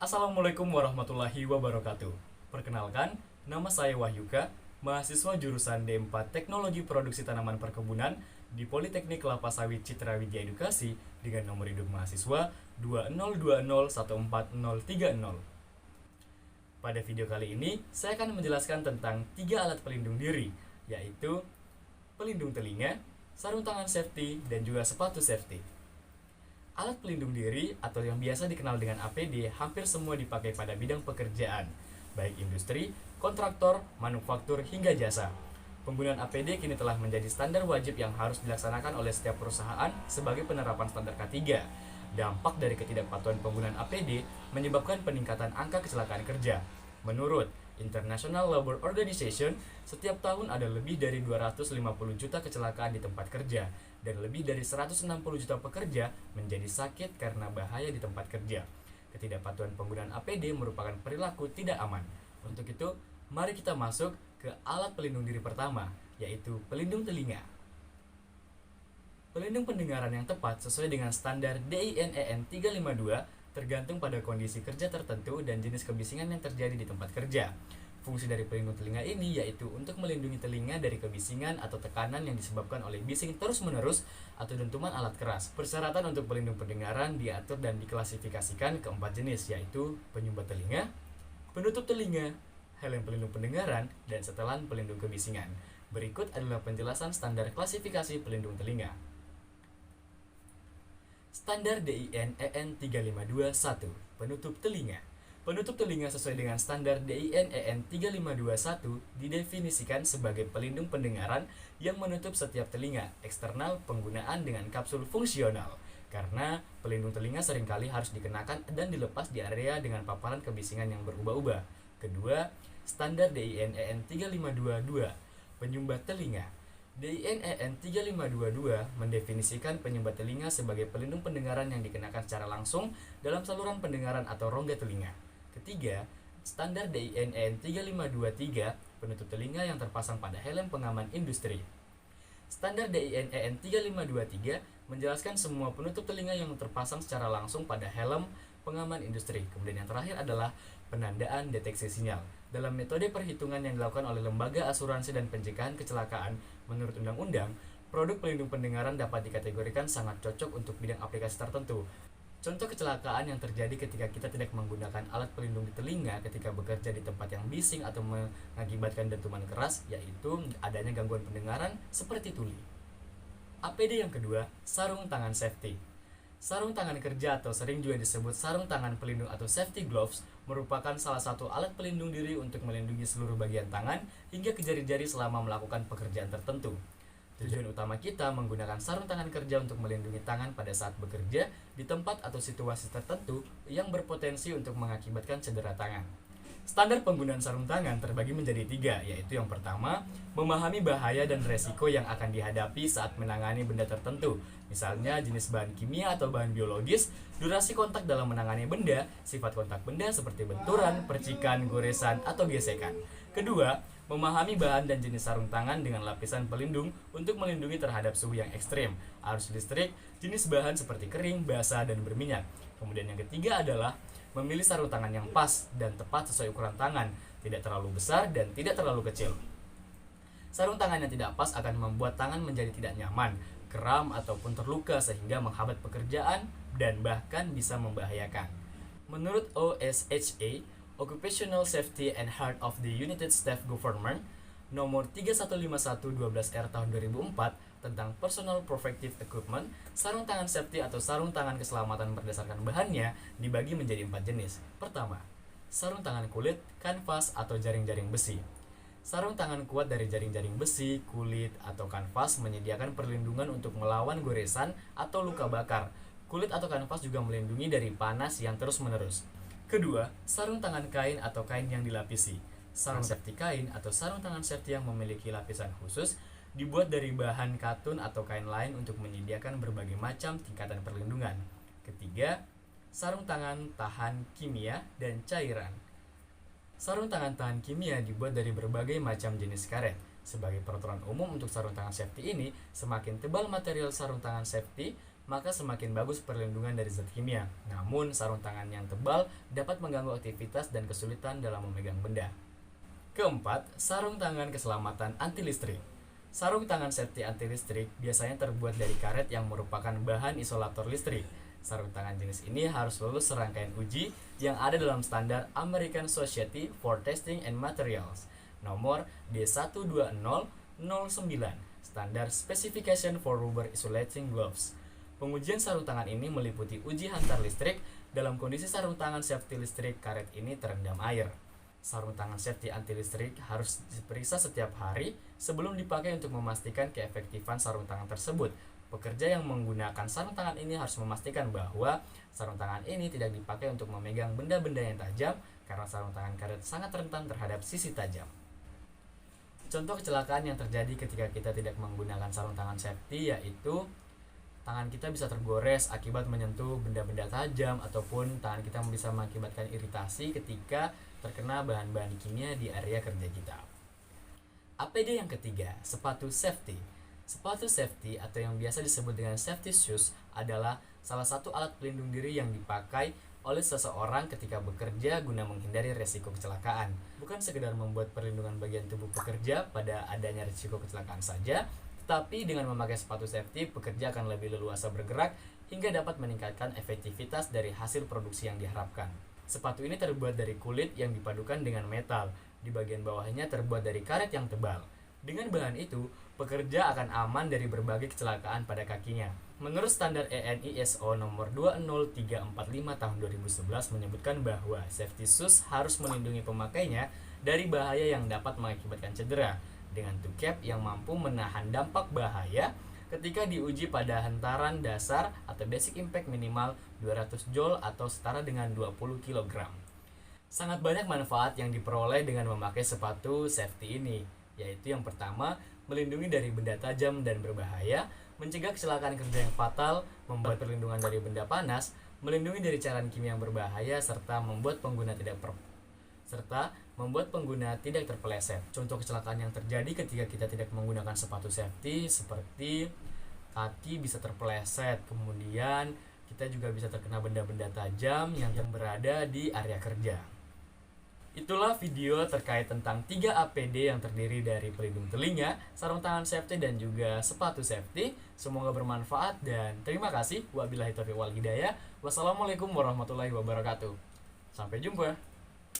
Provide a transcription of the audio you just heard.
Assalamualaikum warahmatullahi wabarakatuh. Perkenalkan, nama saya Wahyuka, mahasiswa jurusan D4 Teknologi Produksi Tanaman Perkebunan di Politeknik Kelapa Sawit Citra Widya Edukasi dengan nomor induk mahasiswa 2020143030. Pada video kali ini, saya akan menjelaskan tentang 3 alat pelindung diri, yaitu pelindung telinga, sarung tangan safety, dan juga sepatu safety. Alat pelindung diri atau yang biasa dikenal dengan APD hampir semua dipakai pada bidang pekerjaan, baik industri, kontraktor, manufaktur, hingga jasa. Penggunaan APD kini telah menjadi standar wajib yang harus dilaksanakan oleh setiap perusahaan sebagai penerapan standar K3. Dampak dari ketidakpatuhan penggunaan APD menyebabkan peningkatan angka kecelakaan kerja. Menurut International Labour Organization, setiap tahun ada lebih dari 250 juta kecelakaan di tempat kerja dan lebih dari 160 juta pekerja menjadi sakit karena bahaya di tempat kerja. Ketidakpatuhan penggunaan APD merupakan perilaku tidak aman. Untuk itu, mari kita masuk ke alat pelindung diri pertama, yaitu pelindung telinga. Pelindung pendengaran yang tepat sesuai dengan standar DIN-EN 352 tergantung pada kondisi kerja tertentu dan jenis kebisingan yang terjadi di tempat kerja. Fungsi dari pelindung telinga ini yaitu untuk melindungi telinga dari kebisingan atau tekanan yang disebabkan oleh bising terus-menerus atau dentuman alat keras. Persyaratan untuk pelindung pendengaran diatur dan diklasifikasikan ke 4 jenis, yaitu penyumbat telinga, penutup telinga, helm pelindung pendengaran, dan setelan pelindung kebisingan. Berikut adalah penjelasan standar klasifikasi pelindung telinga. Standar DIN-EN 352-1, penutup telinga. Penutup telinga sesuai dengan standar DIN-EN 352-1 didefinisikan sebagai pelindung pendengaran yang menutup setiap telinga eksternal penggunaan dengan kapsul fungsional. Karena pelindung telinga seringkali harus dikenakan dan dilepas di area dengan paparan kebisingan yang berubah-ubah. Kedua, standar DIN-EN 352-2, penyumbat telinga. DIN-EN 3522 mendefinisikan penyumbat telinga sebagai pelindung pendengaran yang dikenakan secara langsung dalam saluran pendengaran atau rongga telinga. Ketiga, standar DIN-EN 3523, penutup telinga yang terpasang pada helm pengaman industri. Standar DIN-EN 3523 menjelaskan semua penutup telinga yang terpasang secara langsung pada helm pengaman industri. Kemudian yang terakhir adalah penandaan deteksi sinyal. Dalam metode perhitungan yang dilakukan oleh Lembaga Asuransi dan Pencegahan Kecelakaan, menurut undang-undang, produk pelindung pendengaran dapat dikategorikan sangat cocok untuk bidang aplikasi tertentu. Contoh kecelakaan yang terjadi ketika kita tidak menggunakan alat pelindung di telinga ketika bekerja di tempat yang bising atau mengakibatkan dentuman keras, yaitu adanya gangguan pendengaran seperti tuli. APD yang kedua, sarung tangan safety. Sarung tangan kerja atau sering juga disebut sarung tangan pelindung atau safety gloves merupakan salah satu alat pelindung diri untuk melindungi seluruh bagian tangan hingga ke jari-jari selama melakukan pekerjaan tertentu. Tujuan utama kita menggunakan sarung tangan kerja untuk melindungi tangan pada saat bekerja di tempat atau situasi tertentu yang berpotensi untuk mengakibatkan cedera tangan. Standar penggunaan sarung tangan terbagi menjadi 3, yaitu yang pertama, memahami bahaya dan resiko yang akan dihadapi saat menangani benda tertentu, misalnya jenis bahan kimia atau bahan biologis, durasi kontak dalam menangani benda, sifat kontak benda seperti benturan, percikan, goresan, atau gesekan. Kedua, memahami bahan dan jenis sarung tangan dengan lapisan pelindung untuk melindungi terhadap suhu yang ekstrim, arus listrik, jenis bahan seperti kering, basah, dan berminyak. Kemudian yang ketiga adalah memilih sarung tangan yang pas dan tepat sesuai ukuran tangan, tidak terlalu besar dan tidak terlalu kecil. Sarung tangan yang tidak pas akan membuat tangan menjadi tidak nyaman, kram ataupun terluka sehingga menghambat pekerjaan dan bahkan bisa membahayakan. Menurut OSHA, Occupational Safety and Health of the United States Government, nomor 3151/12R tahun 2004 tentang Personal Protective Equipment, sarung tangan safety atau sarung tangan keselamatan berdasarkan bahannya dibagi menjadi 4 jenis. Pertama, sarung tangan kulit, kanvas, atau jaring-jaring besi. Sarung tangan kuat dari jaring-jaring besi, kulit, atau kanvas menyediakan perlindungan untuk melawan goresan atau luka bakar. Kulit atau kanvas juga melindungi dari panas yang terus-menerus. Kedua, sarung tangan kain atau kain yang dilapisi. Sarung safety kain atau sarung tangan safety yang memiliki lapisan khusus dibuat dari bahan katun atau kain lain untuk menyediakan berbagai macam tingkatan perlindungan. Ketiga, sarung tangan tahan kimia dan cairan. Sarung tangan tahan kimia dibuat dari berbagai macam jenis karet. Sebagai peraturan umum untuk sarung tangan safety ini, semakin tebal material sarung tangan safety, maka semakin bagus perlindungan dari zat kimia. Namun, sarung tangan yang tebal dapat mengganggu aktivitas dan kesulitan dalam memegang benda. Keempat, sarung tangan keselamatan anti listrik. Sarung tangan safety anti listrik biasanya terbuat dari karet yang merupakan bahan isolator listrik. Sarung tangan jenis ini harus lulus serangkaian uji yang ada dalam standar American Society for Testing and Materials nomor D12009, Standard Specification for Rubber Insulating Gloves. Pengujian sarung tangan ini meliputi uji hantar listrik. Dalam kondisi sarung tangan safety listrik, karet ini terendam air. Sarung tangan safety anti listrik harus diperiksa setiap hari sebelum dipakai untuk memastikan keefektifan sarung tangan tersebut. Pekerja yang menggunakan sarung tangan ini harus memastikan bahwa sarung tangan ini tidak dipakai untuk memegang benda-benda yang tajam, karena sarung tangan karet sangat rentan terhadap sisi tajam. Contoh kecelakaan yang terjadi ketika kita tidak menggunakan sarung tangan safety yaitu tangan kita bisa tergores akibat menyentuh benda-benda tajam, ataupun tangan kita bisa mengakibatkan iritasi ketika terkena bahan-bahan kimia di area kerja kita. APD yang ketiga, sepatu safety. Sepatu safety atau yang biasa disebut dengan safety shoes adalah salah satu alat pelindung diri yang dipakai oleh seseorang ketika bekerja guna menghindari resiko kecelakaan. Bukan sekedar membuat perlindungan bagian tubuh pekerja pada adanya resiko kecelakaan saja, tetapi dengan memakai sepatu safety, pekerja akan lebih leluasa bergerak hingga dapat meningkatkan efektivitas dari hasil produksi yang diharapkan. Sepatu ini terbuat dari kulit yang dipadukan dengan metal. Di bagian bawahnya terbuat dari karet yang tebal. Dengan bahan itu, pekerja akan aman dari berbagai kecelakaan pada kakinya. Menurut standar EN ISO nomor 20345 tahun 2011 menyebutkan bahwa safety shoes harus melindungi pemakainya dari bahaya yang dapat mengakibatkan cedera, dengan toe cap yang mampu menahan dampak bahaya ketika diuji pada hentaran dasar atau basic impact minimal 200 joule atau setara dengan 20 kg. Sangat banyak manfaat yang diperoleh dengan memakai sepatu safety ini, yaitu yang pertama, melindungi dari benda tajam dan berbahaya, mencegah kecelakaan kerja yang fatal, membuat perlindungan dari benda panas, melindungi dari cairan kimia yang berbahaya, serta membuat pengguna tidak terpeleset. Contoh kecelakaan yang terjadi ketika kita tidak menggunakan sepatu safety seperti kaki bisa terpeleset, kemudian kita juga bisa terkena benda-benda tajam yang berada di area kerja. Itulah video terkait tentang 3 APD yang terdiri dari pelindung telinga, sarung tangan safety, dan juga sepatu safety. Semoga bermanfaat dan terima kasih. Wabillahi taufiq wal hidayah. Wassalamualaikum warahmatullahi wabarakatuh. Sampai jumpa.